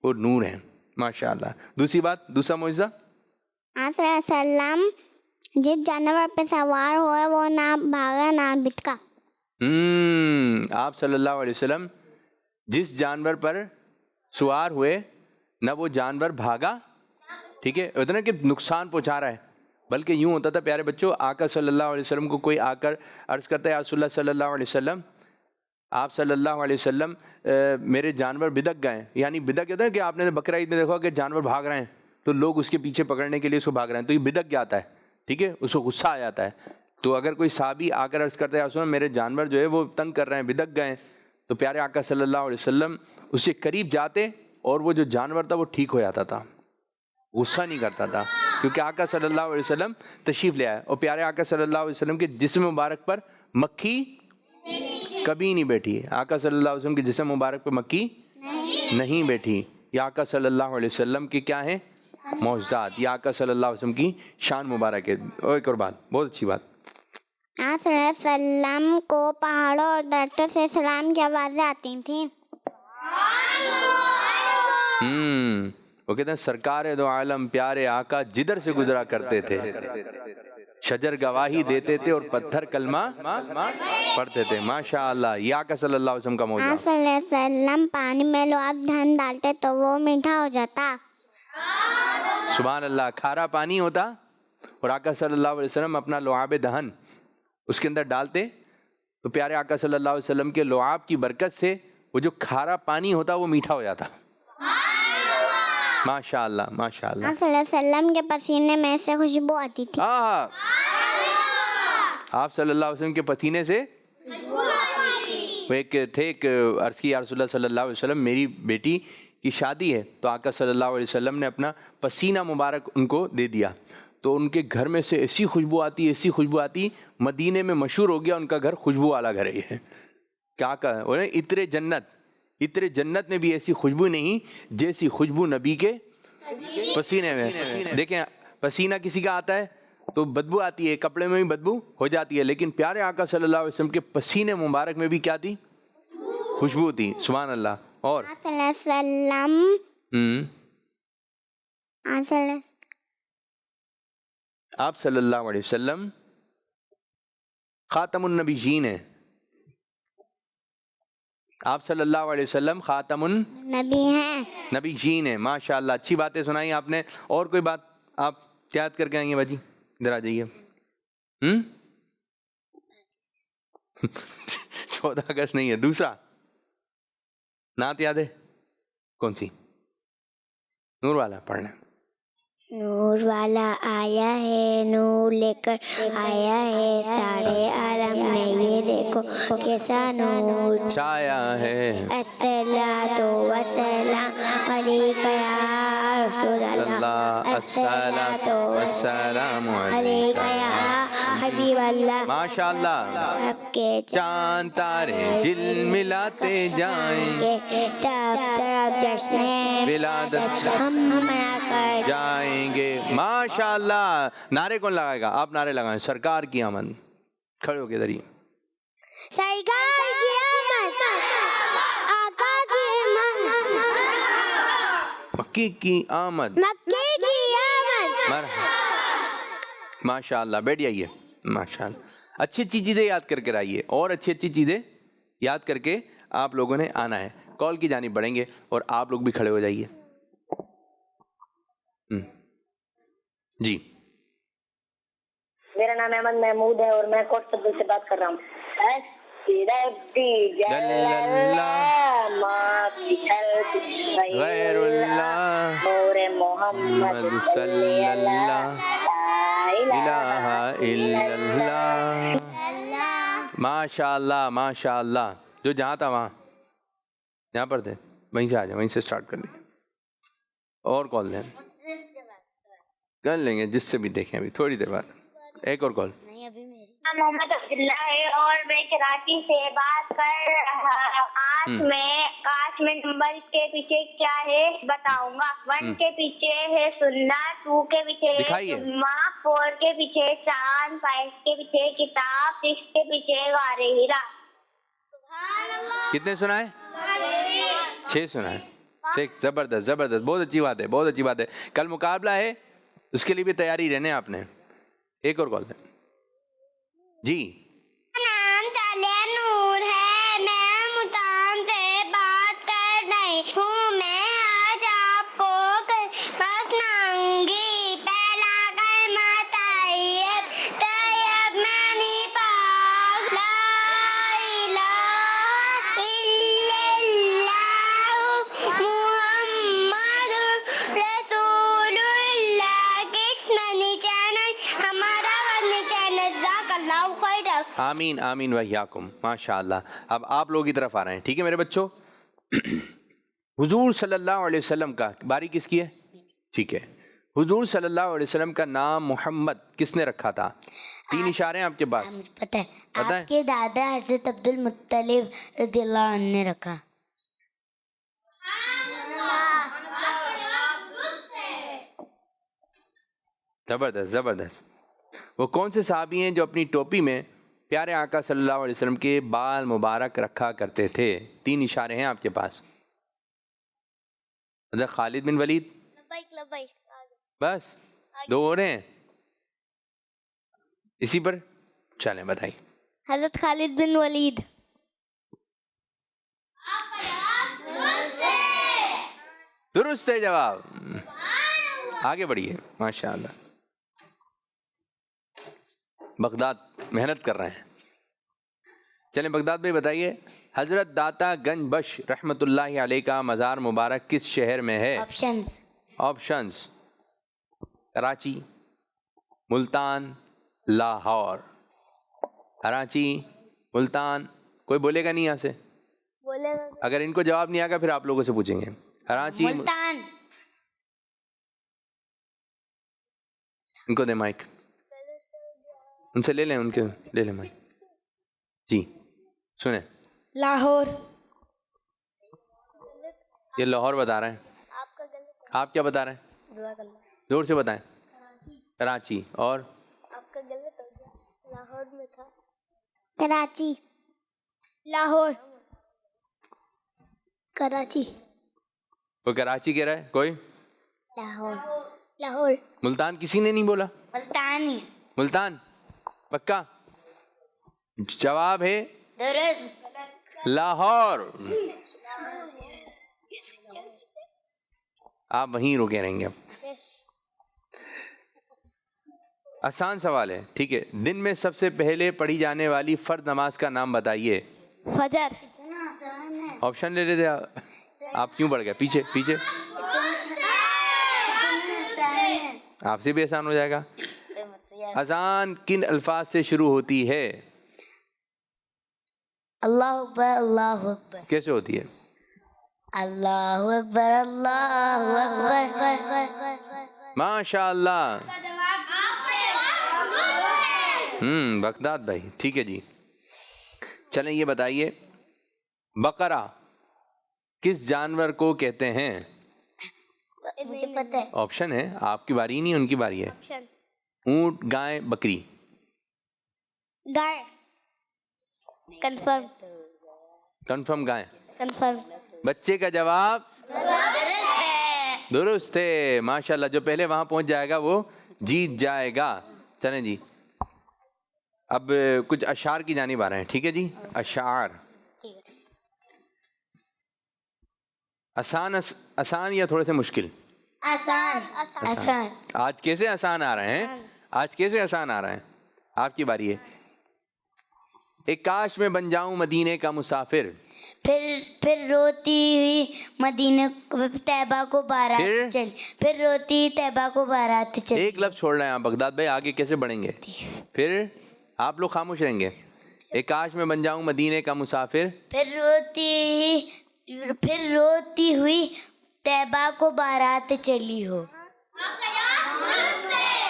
وہ نور ہے ماشاء اللہ. دوسری بات, دوسرا معجزہ, آپ صلی اللہ علیہ وسلم جس جانور پہ سوار ہوئے وہ نہ بھاگا نہ بھٹکا. آپ صلی اللہ علیہ وسلم جس جانور پر سوار ہوئے نہ وہ جانور بھاگا, ٹھیک ہے, اتنا کہ نقصان پہنچا رہا ہے. بلکہ یوں ہوتا تھا پیارے بچوں, آقا صلی اللہ علیہ وسلم کو کوئی آ کر عرض کرتا ہے, یا رسول اللہ صلی اللہ علیہ وسلم, آپ صلی اللہ علیہ وسلم میرے جانور بدک گئے. یعنی بدک کہتا ہے کہ آپ نے بقرہ عید میں دیکھا کہ جانور بھاگ رہے ہیں تو لوگ اس کے پیچھے پکڑنے کے لیے اس کو بھاگ رہے ہیں, تو یہ بدک جاتا ہے, ٹھیک ہے, اس کو غصہ آ جاتا ہے. تو اگر کوئی صحابی آ کر عرض کرتا ہے, یا رسول اللہ میرے جانور جو ہے وہ تنگ کر رہے ہیں, بدک گئے, تو پیارے آقا صلی اللہ علیہ وسلم اس سے قریب جاتے اور وہ جو جانور تھا وہ ٹھیک ہو جاتا تھا, غصہ نہیں کرتا تھا, کیونکہ آقا صلی اللہ علیہ وسلم تشریف لے آئے. اور پیارے آقا صلی اللہ علیہ وسلم کے جسم مبارک پر مکھی کبھی نہیں بیٹھی. آقا صلی اللہ علیہ وسلم کے جسم مبارک پر مکھی نہیں بیٹھی. یہ آقا صلی اللہ علیہ وسلم کے کیا ہیں؟ معجزات. یہ آقا صلی اللہ علیہ وسلم کی شان مبارک ہے. اور ایک اور بات, بہت اچھی بات, آپ صلی اللہ علیہ وسلم کو پہاڑوں اور درختوں سے سلام کی آوازیں آتی تھیں. وہ کہتے ہیں سرکار دو عالم پیارے آقا جدھر سے گزرا کرتے تھے شجر گواہی دیتے تھے اور پتھر کلمہ پڑھتے تھے. ماشاء اللہ. یہ آقا صلی اللہ علیہ وسلم کا موضوع. آپ صلی اللہ علیہ وسلم پانی میں لعاب دہن ڈالتے تو وہ میٹھا ہو جاتا. سبحان اللہ. کھارا پانی ہوتا اور آقا صلی اللہ علیہ وسلم اپنا لعاب دہن اس کے اندر ڈالتے تو پیارے آقا صلی اللہ علیہ وسلم کے لعاب کی برکت سے وہ جو کھارا پانی ہوتا وہ میٹھا ہو جاتا. ماشاء اللہ ماشاء اللہ. آپ صلی اللہ علیہ وسلم کے پسینے میں سے خوشبو آتی تھی. آپ صلی اللہ علیہ وسلم کے پسینے سے وہ ایک عرض کی یا رسول اللہ صلی اللہ علیہ وسلم میری بیٹی کی شادی ہے تو آقا صلی اللہ علیہ وسلم نے اپنا پسینہ مبارک ان کو دے دیا تو ان کے گھر میں سے ایسی خوشبو آتی مدینے میں مشہور ہو گیا ان کا گھر خوشبو والا گھر ہے. کیا کہا اترے جنت میں بھی ایسی خوشبو نہیں جیسی خوشبو نبی کے پسینے میں. دیکھیں پسینہ کسی کا آتا ہے تو بدبو آتی ہے, کپڑے میں بھی بدبو ہو جاتی ہے, لیکن پیارے آقا صلی اللہ علیہ وسلم کے پسینے مبارک میں بھی کیا تھی؟ خوشبو تھی. سبحان اللہ. اور آپ صلی اللہ علیہ وسلم آپ صلی اللہ علیہ وسلم خاتم النبیین ہیں. آپ صلی اللہ علیہ وسلم خاتم النبیین ہیں. ماشاء اللہ. اچھی باتیں سنائی آپ نے. اور کوئی بات آپ یاد کر کے آئیں گے باجی؟ ادھر آ جائیے. 14 اگست نہیں ہے, دوسرا نعت یاد ہے کون سی؟ نور والا پڑھنا. نور والا آیا ہے, نور لے کر آیا ہے, سارے عالم میں یہ دیکھو کیسا نور چھایا ہے. الصلاۃ والسلام علیک یا رسول اللہ, الصلاۃ والسلام علیک یا حبیب اللہ. ماشاء اللہ. سب کے چاند تارے جل ملاتے جائیں گے, طرف جشن ولادت ہم منا کر جائیں گے. ماشاء اللہ. نعرے کون لگائے گا؟ آپ نعرے لگائیں. سرکار کی آمد. کھڑے ہو کے ادھر ہی. سرکار کی آمد, آقا کی آمد, مکی کی آمد, مکے کی آمد. مرحبا. ماشاء اللہ. بیٹھ جائیے. ماشاء اللہ. اچھی اچھی چیزیں یاد کر کے آئیے اور اچھی اچھی چیزیں یاد کر کے آپ لوگوں نے آنا ہے. کال کی جانب بڑھیں گے اور آپ لوگ بھی کھڑے ہو جائیے. جی. میرا نام احمد محمود ہے اور میں کوٹ سبل سے بات کر رہا ہوں. غیر اللہ نور محمد صلی اللہ الہ الا اللہ. ماشاء اللہ ماشاء اللہ. جو جہاں تھا وہاں یہاں پر تھے وہیں سے آ جائیں, وہیں سے سٹارٹ کر لیں. اور کال لیں کر لیں گے جس سے بھی دیکھیں. ابھی تھوڑی دیر بعد ایک اور کال. محمد عبداللہ ہے اور میں کراچی سے بات کر رہا ہوں. کاش میں نمبر کے پیچھے کیا ہے بتاؤں گا. 1 کے پیچھے ہے سنت, 2 کے پیچھے ہے جمعہ, 4 کے پیچھے چاند, 5 کے پیچھے کتاب, 6 کے پیچھے غار ہیرا. کتنے سنائے؟ 6 سنائے. 6. زبردست زبردست. بہت اچھی بات ہے, بہت اچھی بات ہے. کل مقابلہ ہے, اس کے لیے بھی تیاری رہنے آپ نے. ایک اور کال دیں. جی. نام تالیہ نور ہے, میں ملتان سے بات کر رہی ہوں. میں آج آپ کو بس ناؤں گی. پہلا کلمہ طیب, طیب معنی پاک, لا الہ الا اللہ محمد رسول اللہ. کس منی چینل ہمارا ونی چینل. جزاک اللہ خیر. آمین آمین وحیاکم. ماشاء اللہ. اب آپ لوگ کی طرف آ رہے ہیں. ٹھیک ہے میرے بچوں. حضور صلی اللہ علیہ وسلم کا باری کس کی ہے؟ ٹھیک ہے. حضور صلی اللہ علیہ وسلم کا نام محمد کس نے رکھا تھا؟ 3 اشارے ہیں آپ کے پاس. پتہ ہے آپ کے دادا حضرت عبد المطلب رضی اللہ عنہ نے رکھا. زبردست زبردست. وہ کون سے صحابی ہیں جو اپنی ٹوپی میں پیارے آقا صلی اللہ علیہ وسلم کے بال مبارک رکھا کرتے تھے؟ 3 اشارے ہیں آپ کے پاس. حضرت خالد بن ولید, بس 2 ہو رہے ہیں. اسی پر چلیں بتائیے. حضرت خالد بن ولید. درست ہے جواب. آگے بڑھیے. ماشاء اللہ. بغداد محنت کر رہے ہیں. چلیں بغداد بھائی بتائیے حضرت داتا گنج بخش رحمۃ اللہ علیہ کا مزار مبارک کس شہر میں ہے؟ آپشنز: کراچی، ملتان، لاہور. کراچی، ملتان. کوئی بولے گا نہیں یہاں سے؟ اگر ان کو جواب نہیں آگا پھر آپ لوگوں سے پوچھیں گے. کراچی، ملتان. ان کو دے مائک. ان سے لے لیں، ان کے لے لیں مائک. جی سنیں. لاہور. یہ لاہور بتا رہے ہیں. آپ کیا بتا رہے ہیں؟ زور سے بتائیں. کراچی. اور آپ کا غلط ہو گیا. لاہور میں تھا. کراچی. لاہور. کراچی. کوئی کراچی کہہ رہا ہے؟ کوئی لاہور. لاہور. ملتان کسی نے نہیں بولا؟ ملتان ہی. ملتان پکا؟ جواب ہے درست. لاہور. آپ وہیں رکے رہیں گے. اب آسان سوال ہے، ٹھیک ہے. دن میں سب سے پہلے پڑھی جانے والی فرض نماز کا نام بتائیے. فجر. آپشن لے لیتے آپ کیوں بڑھ گئے پیچھے پیچھے؟ آپ سے بھی آسان ہو جائے گا. اذان کن الفاظ سے شروع ہوتی ہے؟ اللہ اکبر اللہ اکبر. کیسے ہوتی ہے؟ اللہ اکبر اللہ اکبر. ماشاء اللہ. بغداد بھائی ٹھیک ہے جی. چلیں یہ بتائیے بقرہ کس جانور کو کہتے ہیں؟ مجھے پتہ ہے. آپشن ہے. آپ کی باری نہیں، ان کی باری ہے. اونٹ، گائے، بکری. گائے. کنفرم. کنفرم گائے. کنفرم. بچے کا جواب درست ہے. ماشاءاللہ. جو پہلے وہاں پہنچ جائے گا وہ جیت جائے گا. چلیں جی اب کچھ اشعار کی جانب آ رہے ہیں. ٹھیک ہے جی. اشعار آسان یا تھوڑے سے مشکل؟ آسان. آسان. آج کیسے آسان آ رہے ہیں؟ آج کیسے آسان آ رہے ہیں؟ آپ کی باری ہے. ایک کاش میں بن جاؤں مدینے کا مسافر. پھر روتی ہوئی مدینہ طیبہ کو بارات چلی. پھر روتی طیبہ کو بارات چلی. ایک لفظ چھوڑ رہے ہیں آپ بغداد بھائی. آگے کیسے بڑھیں گے؟ پھر آپ لوگ خاموش رہیں گے. ایک کاش میں بن جاؤں مدینے کا مسافر. پھر روتی ہوئی طیبہ کو بارات چلی ہو.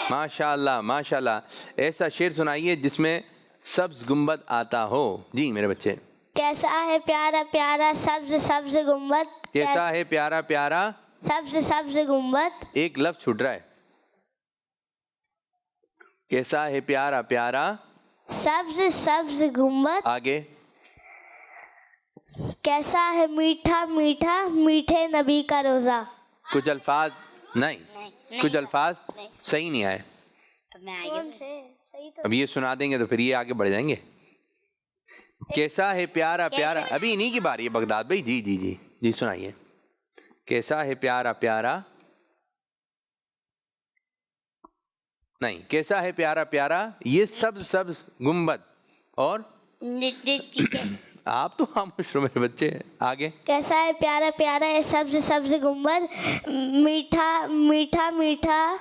ماشاء اللہ ماشاء اللہ. ایسا شعر سنائیے جس میں سبز گنبد آتا ہو. جی میرے بچے. کیسا ہے پیارا پیارا سبز سبز گنبد. کیسا ہے پیارا پیارا سبز سبز گنبد. ایک لفظ چھوٹ رہا ہے. کیسا ہے پیارا پیارا سبز سبز گنبد. آگے. کیسا ہے میٹھا میٹھا میٹھے نبی کا روزہ. کچھ الفاظ نہیں، کچھ الفاظ صحیح نہیں آئے. اب یہ سنا دیں گے تو پھر یہ آگے بڑھ جائیں گے. کیسا ہے پیارا پیارا. ابھی انہی کی باری ہے بغداد بھائی. جی جی جی جی سنائیے. کیسا ہے پیارا پیارا نہیں. کیسا ہے پیارا پیارا یہ سبز سبز گنبد. اور آپ تو خاموش رہو میرے بچے. آگے. کیسا ہے پیارا پیارا یہ سبز سبز گنبد میٹھا میٹھا میٹھا.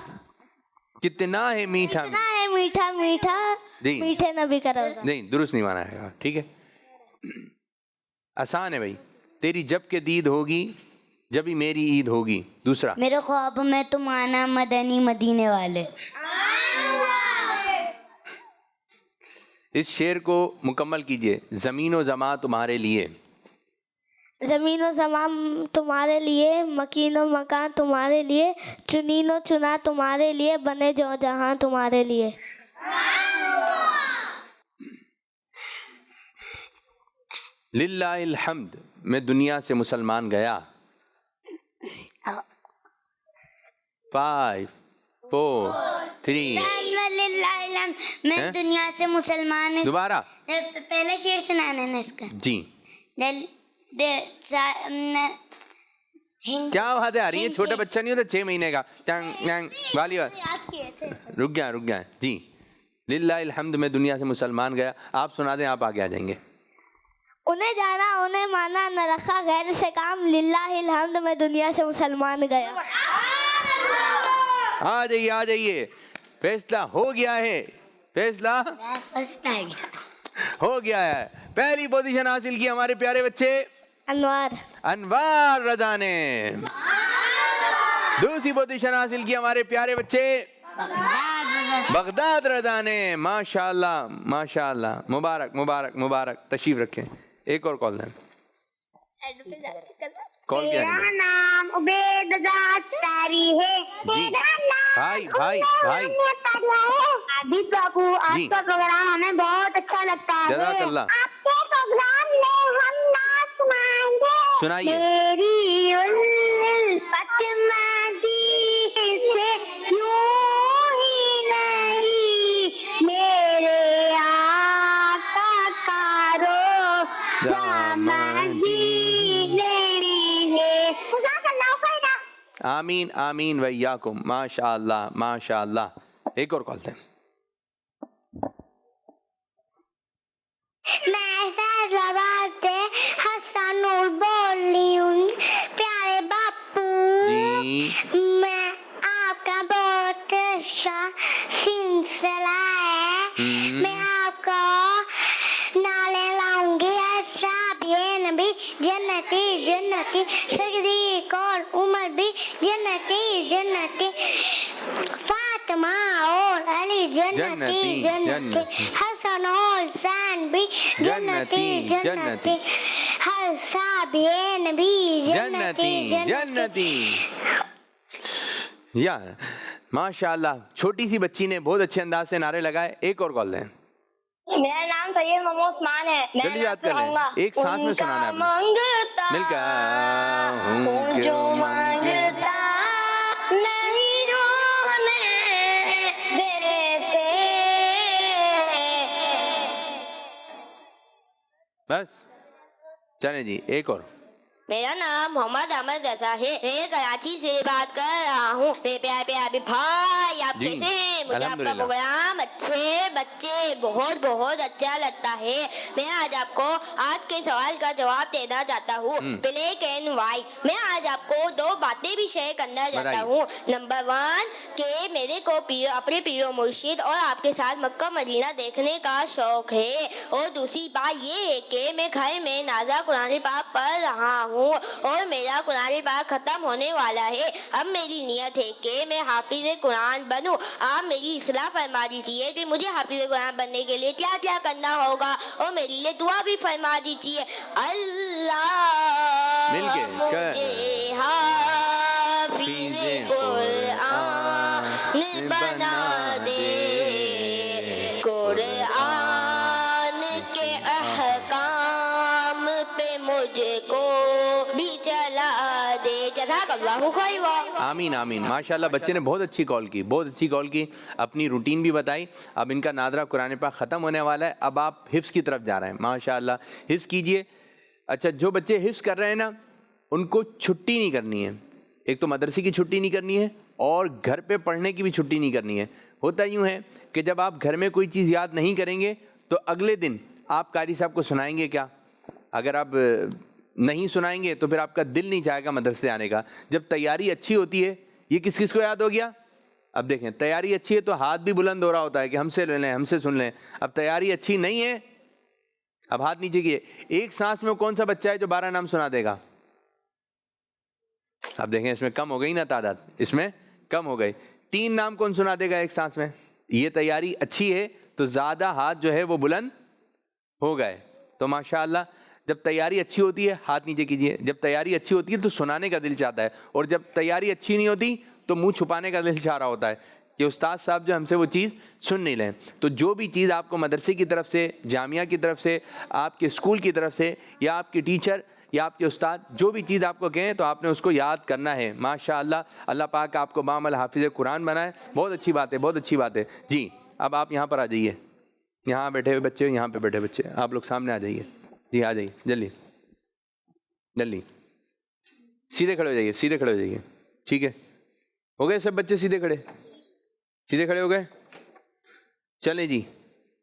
کتنا ہے میٹھا. کتنا ہے میٹھا میٹھا جی. میٹھے نبی کا روزہ. نہیں درست نہیں مانا ہے. ٹھیک ہے آسان ہے بھائی. تیری جب کہ دید ہوگی جبھی میری عید ہوگی. دوسرا. میرے خواب میں تم آنا مدنی مدینے والے. اس شعر کو مکمل کیجئے. زمین و زماں تمہارے لیے. زمین و زمان تمہارے لیے مکین و مکان تمہارے لیے چنین و چنا تمہارے لیے بنے جو جہاں تمہارے لیے. للہ الحمد میں دنیا سے مسلمان گیا. 5 4 3 میں دنیا سے مسلمان دوبارہ پہلا شعر سنانا نا اس کا جی کیا بات ہے آ رہی ہے چھوٹا بچہ نہیں ہوتا 6 مہینے کا والی رک گیا جی للہ الحمد میں دنیا سے مسلمان گیا آپ سنا دیں آپ آگے آ جائیں گے انہیں جانا انہیں مانا نہ رکھا غیر سے کام للہ الحمد میں دنیا سے مسلمان گیا آ جائیے فیصلہ ہو گیا ہے فیصلہ ہو گیا ہے پہلی پوزیشن حاصل کی ہمارے پیارے بچے انوار رضا نے دوسری پوزیشن حاصل کی ہمارے پیارے بچے بغداد رضا نے ماشاءاللہ مبارک تشریف رکھیں ایک اور کال دیں کال کیا میرا نام عبید تاری ہے جی بھائی عابد بابو آپ کا پروگرام ہمیں بہت اچھا لگتا ہے جزاک اللہ آپ کے پروگرام میں ہم نعت سنائیں گے سنائیے میری الفت مدی سے یوں ہی نہیں میرے آقا کارو آمین ویاکم ماشاءاللہ ایک اور کال دیں میں فیصلآباد سے حسن نور بول رہی ہوں پیارے باپو جی میں آپ کا بہت اچھا سلسلہ ہے میں آپ کا نالے لاؤں گی اصحاب نبی جنتی صدیق اور عمر بھی جنتی فاطمہ اور علی جنتی حسن اور حسین بھی جنتی اصحاب نبی جنتی یا ماشاءاللہ چھوٹی سی بچی نے بہت اچھے انداز سے نعرے لگائے ایک اور کال دیں میرا نام سید محمود عثمان ہے جلدی یاد کر لیں ایک ساتھ میں سنانا ہے مل کر جو مانگتا نہیں رونے دیتے بس چلیں جی ایک اور میرا نام محمد احمد رضا ہے میں کراچی سے بات کر رہا ہوں میرے پیارے پیارے بھائی آپ جی کیسے ہیں مجھے آپ کا پروگرام اچھے بچے بہت اچھا لگتا ہے میں آج آپ کو آج کے سوال کا جواب دینا چاہتا ہوں بلیک اینڈ وائٹ میں آج آپ کو 2 باتیں بھی شیئر کرنا چاہتا ہوں نمبر 1 کہ میرے کو اپنے پیر و مرشد اور آپ کے ساتھ مکہ مدینہ دیکھنے کا شوق ہے اور دوسری بات یہ ہے کہ میں گھر میں نازا قرآن پاک پڑھ رہا ہوں اور میرا قرآن پاک ختم ہونے والا ہے اب میری نیت ہے کہ میں حافظ قرآن بنوں آپ میری اصلاح فرما دیجیے کہ مجھے حافظ قرآن بننے کے لیے کیا کیا کرنا ہوگا اور میرے لیے دعا بھی فرما دیجیے اللہ مجھے حافظ قرآن بنا دے قرآن کے احکام پہ مجھے کو بھی چلا دے جزاک اللہ خیر آمین ماشاءاللہ بچے نے بہت اچھی کال کی اپنی روٹین بھی بتائی اب ان کا نادرہ قرآن پاک ختم ہونے والا ہے اب آپ حفظ کی طرف جا رہے ہیں ماشاءاللہ حفظ کیجئے اچھا جو بچے حفظ کر رہے ہیں نا ان کو چھٹی نہیں کرنی ہے ایک تو مدرسے کی چھٹی نہیں کرنی ہے اور گھر پہ پڑھنے کی بھی چھٹی نہیں کرنی ہے ہوتا یوں ہے کہ جب آپ گھر میں کوئی چیز یاد نہیں کریں گے تو اگلے دن آپ قاری صاحب کو سنائیں گے کیا اگر آپ نہیں سنائیں گے تو پھر آپ کا دل نہیں چاہے گا مدرسے آنے کا جب تیاری اچھی ہوتی ہے یہ کس کس کو یاد ہو گیا اب دیکھیں تیاری اچھی ہے تو ہاتھ بھی بلند ہو رہا ہوتا ہے کہ ہم سے لے لیں ہم سے سن لیں اب تیاری اچھی نہیں ہے اب ہاتھ نیچے کیے ایک سانس میں کون سا بچہ ہے جو 12 نام سنا دے گا اب دیکھیں اس میں کم ہو گئی نا تعداد اس میں کم ہو گئی 3 نام کون سنا دے گا ایک سانس میں یہ تیاری اچھی ہے تو زیادہ ہاتھ جو ہے وہ بلند ہو گئے تو ماشاءاللہ جب تیاری اچھی ہوتی ہے ہاتھ نیچے کیجئے جب تیاری اچھی ہوتی ہے تو سنانے کا دل چاہتا ہے اور جب تیاری اچھی نہیں ہوتی تو منہ چھپانے کا دل چاہ رہا ہوتا ہے کہ استاد صاحب جو ہم سے وہ چیز سن نہیں لیں تو جو بھی چیز آپ کو مدرسے کی طرف سے جامعہ کی طرف سے آپ کے اسکول کی طرف سے یا آپ کے ٹیچر یا آپ کے استاد جو بھی چیز آپ کو کہیں تو آپ نے اس کو یاد کرنا ہے. ماشاءاللہ, اللہ پاک آپ کو بعمل حافظ قرآن بنائے. بہت اچھی بات ہے, بہت اچھی بات ہے. جی اب آپ یہاں پر آ جائیے, یہاں بیٹھے ہوئے بچے, یہاں پہ بیٹھے بچے, آپ لوگ سامنے آ جائیے. جی آ جائیے جلدی جلدی, سیدھے کھڑے ہو جائیے, سیدھے کھڑے ہو جائیے. ٹھیک ہے, ہو گئے سب بچے سیدھے کھڑے, سیدھے کھڑے ہو گئے. چلیں جی,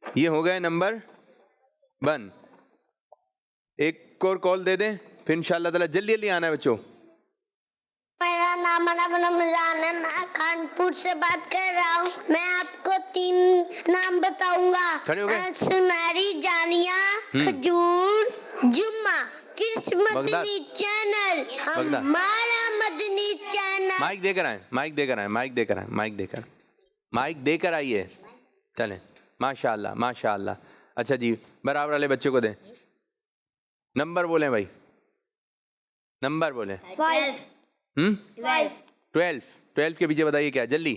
یہ ہو گئے نمبر 1. ایک اور کال دے دیں پھر انشاءاللہ تعالیٰ. جلدی جلدی آنا ہے بچوں. میرا نام رمضان ہے, میں کانپور سے بات کر رہا ہوں. میں آپ کو 3 نام بتاؤں گا. کھڑے ہو گئے. سناری, جانیا, کھجور, جمعہ. کرس مدنی چینل ہمارا مدنی چینل. مائک دے کر آئیں, مائک دے کر آئیں, مائک دے کر آئیں, مائک دے کر, مائک دے کر آئیے. چلیں ماشاءاللہ ماشاءاللہ. اچھا جی, برابر والے بچے کو دیں. نمبر بولیں بھائی, نمبر بولیں. 12 کے پیچھے بتائیے کیا, جلدی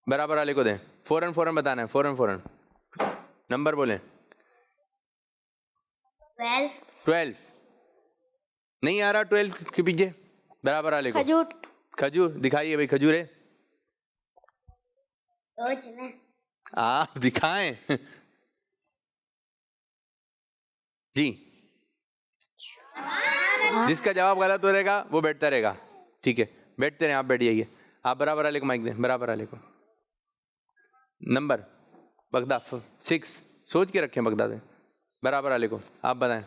برابر والے کو دیں. فوراً بتانا ہے, فوراً نمبر بولیں. 12 نہیں آ رہا, 12 کے پیچھے برابر والے کو. کھجور دکھائیے بھائی, کھجور ہے, آپ دکھائیں. جی جس کا جواب غلط ہو رہے گا وہ بیٹھتا رہے گا. ٹھیک ہے, بیٹھتے رہیں, آپ بیٹھ جائیے. آپ برابر والے کو مائک دیں, برابر والے کو. نمبر بغداد 6, سوچ کے رکھیں بغداد میں. برابر والے کو آپ بتائیں.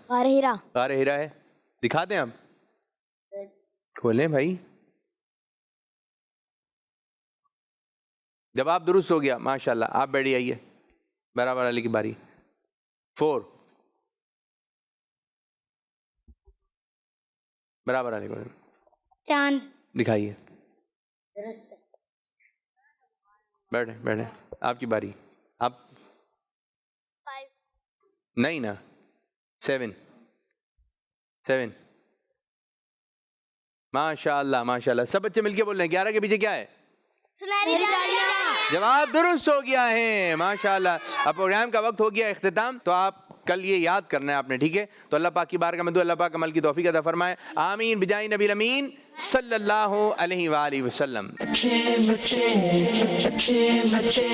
غار ہیرا ہے, دکھا دیں آپ, کھولیں بھائی. جواب درست ہو گیا ماشاءاللہ. آپ بیٹھ جائیے, برابر والے کی باری. 4 برابر والے کو چاند دکھائیے. بیٹھے, آپ کی باری. آپ نہیں نا, 7 ماشاءاللہ ماشاءاللہ. سب بچے مل کے بول رہے ہیں 11 کے پیچھے کیا ہے؟ جواب درست ہو گیا ہے ماشاءاللہ. اب پروگرام کا وقت ہو گیا اختتام, تو آپ کل یہ یاد کرنا ہے آپ نے. ٹھیک ہے, تو اللہ پاک کی بارگاہ میں دعا, اللہ پاک عمل کی توفیق عطا فرمائے. آمین بجائے نبی الامین صلی اللہ علیہ وآلہ وسلم. اچھے بچے اچھے بچے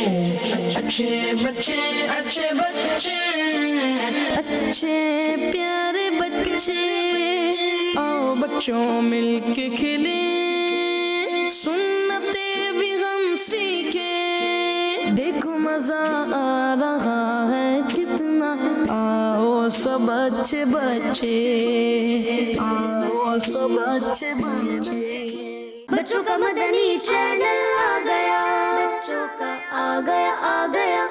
اچھے بچے اچھے بچے اچھے پیارے بچے, آؤ بچوں مل کے کھلیں, سنتیں بھی ہم سیکھیں, دیکھو مزہ آ رہا ہے کتنا, آؤ سب اچھے بچے, آؤ سب اچھے بچے. بچوں کا مدنی چینل آ گیا, بچوں کا آ گیا